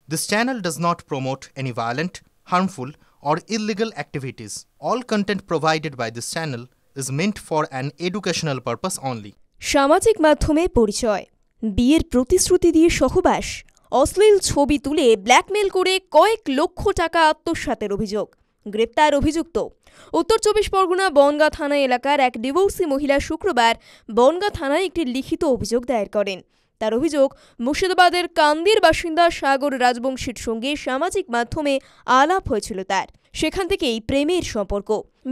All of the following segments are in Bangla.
This channel does not promote any violent, harmful, or illegal activities. All content provided by this channel is meant for an educational purpose only. সামাজিক মাধ্যমে পরিচয়, বিয়ের প্রতিশ্রুতি দিয়ে সহবাস, অশ্লীল ছবি তুলে ব্ল্যাকমেল করে কয়েক লক্ষ টাকা আত্মসাতের অভিযোগ। গ্রেপ্তার অভিযুক্ত। উত্তর 24 পরগনা বনগাঁ থানা এলাকার এক ডিভোর্সি মহিলা শুক্রবার বনগাঁ থানায় একটি লিখিত অভিযোগ দায়ের করেন। তার অভিযোগ, মুর্শিদাবাদের কান্দির বাসিন্দা সাগর রাজবংশীর সঙ্গে সামাজিক মাধ্যমে আলাপ হয়েছিল তার। সেখান থেকেই প্রেমের সম্পর্ক।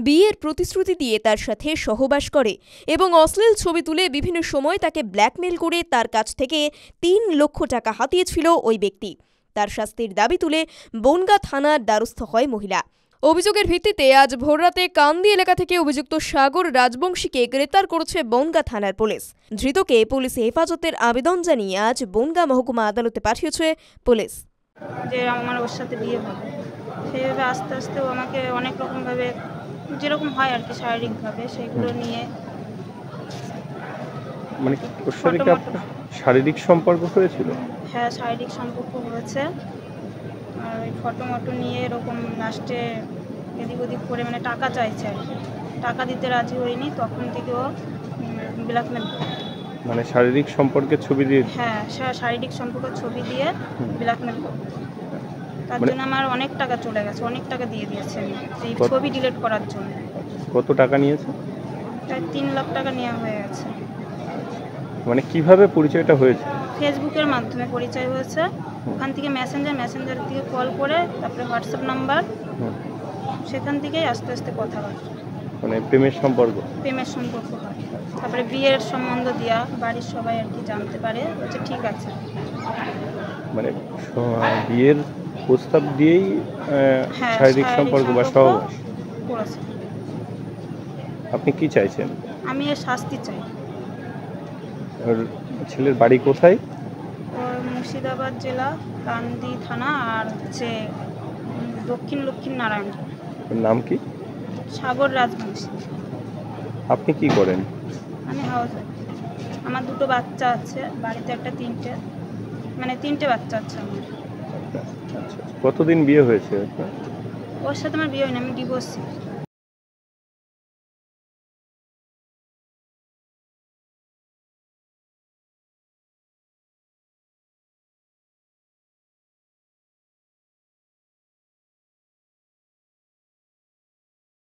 বিয়ের প্রতিশ্রুতি দিয়ে তার সাথে সহবাস করে এবং অশ্লীল ছবি তুলে বিভিন্ন সময় তাকে ব্ল্যাকমেল করে তার কাছ থেকে 3 লক্ষ টাকা হাতিয়েছিল ওই ব্যক্তি। তার শাস্তির দাবি তুলে বনগাঁ থানার দ্বারস্থ হয় মহিলা। অভিযোগের ভিত্তিতে আজ ভোররাতে কান্দি এলাকা থেকে অভিযুক্ত সাগর রাজবংশীকে গ্রেপ্তার করেছে বনগাঁ থানার পুলিশ। ধৃতকে পুলিশে হেফাজতের আবেদন জানিয়ে আজ বনগাঁ মহকুমা আদালতে পাঠিয়েছে পুলিশ। যে আমার ওর সাথে বিয়ে হবে, সেইভাবে আস্তে আস্তে ও আমাকে অনেক রকমভাবে, যেরকম হয় আর কি শারীরিকভাবে, সেগুলো নিয়ে। মানে ওর সাথে কি আপনার শারীরিক সম্পর্ক হয়েছিল? হ্যাঁ, শারীরিক সম্পর্ক হয়েছে। আর ওই ফটো নিয়ে এরকম লাস্টে এদিক ওদিক করে মানে টাকা চাইছে আর কি। টাকা দিতে রাজি হয়নি, তখন থেকে ও ব্ল্যাকমেল করে। মানে শারীরিক সম্পর্কের ছবি দিয়ে? হ্যাঁ, শারীরিক সম্পর্কের ছবি দিয়ে ব্ল্যাকমেল করে। তার জন্য আমার অনেক টাকা চলে গেছে, অনেক টাকা দিয়ে দিয়েছে এই ছবি ডিলিট করার জন্য। কত টাকা নিয়েছে? প্রায় 3 লাখ টাকা নেওয়া হয়ে গেছে। মানে কিভাবে পরিচয়টা হয়েছে? ফেসবুকের মাধ্যমে পরিচয় হয়েছে। ওখান থেকে মেসেঞ্জার থেকে কল করে, তারপরে হোয়াটসঅ্যাপ নাম্বার, সেখান থেকেই আস্তে আস্তে কথাবার্তা। মানে প্রেমের সম্পর্ক হয়। তারপরে বিয়ের সম্বন্ধ দিয়া বাড়ির সবাই আর কি জানতে পারে, বলছে ঠিক আছে। মানে বিয়ের প্রস্তাব দিয়েই শারীরিক সম্পর্ক বা সহবাস করেছে। আপনি কি চাইছেন? আমি এর শাস্তি চাই। আর ছেলের বাড়ি কোথায়? ওর মুর্শিদাবাদ জেলা, কান্দি থানা, আর হচ্ছে দক্ষিণ নারায়ণ। নাম কি? সাগর রাজবংশী। আপনি কি করেন? আমি হাউস ওয়াইফ। আমার 2 বাচ্চা আছে, বাড়িতে একটা 3টে বাচ্চা আছে আমার। আচ্ছা, কতদিন বিয়ে হয়েছে? ওর সাথে আমার বিয়ে হয়নি, আমি ডিভোর্সি।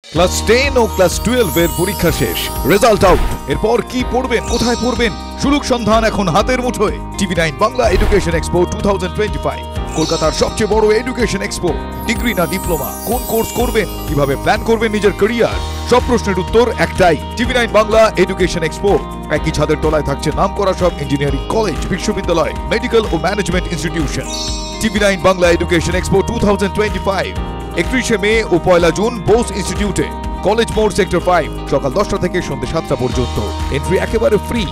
ক্লাস 10 ও ক্লাস 12 এর পরীক্ষা শেষ, রেজাল্ট আউট। এরপর কি পড়বেন, কোথায় পড়বেন? সুযোগ সন্ধান এখন হাতের মুঠোয়। TV9 বাংলা এডুকেশন এক্সপো 2025, কলকাতার সবচেয়ে বড় এডুকেশন এক্সপো। ডিগ্রি না ডিপ্লোমা, কোন কোর্স করবেন, কিভাবে প্ল্যান করবেন নিজের ক্যারিয়ার, সব প্রশ্নের উত্তর একটাই। TV9 Bangla education expo. একই ছাদের তলায় থাকছে নামকরা সব ইঞ্জিনিয়ারিং কলেজ, বিশ্ববিদ্যালয়, মেডিকেল ও management institution. TV9 Bangla education expo 2025, 31 May ও 1 জুন বোস ইনস্টিটিউটে, কলেজ মোড়, সেক্টর 5, সকাল 10টা থেকে সন্ধ্যে 7টা পর্যন্ত। এন্ট্রি একেবারে ফ্রি।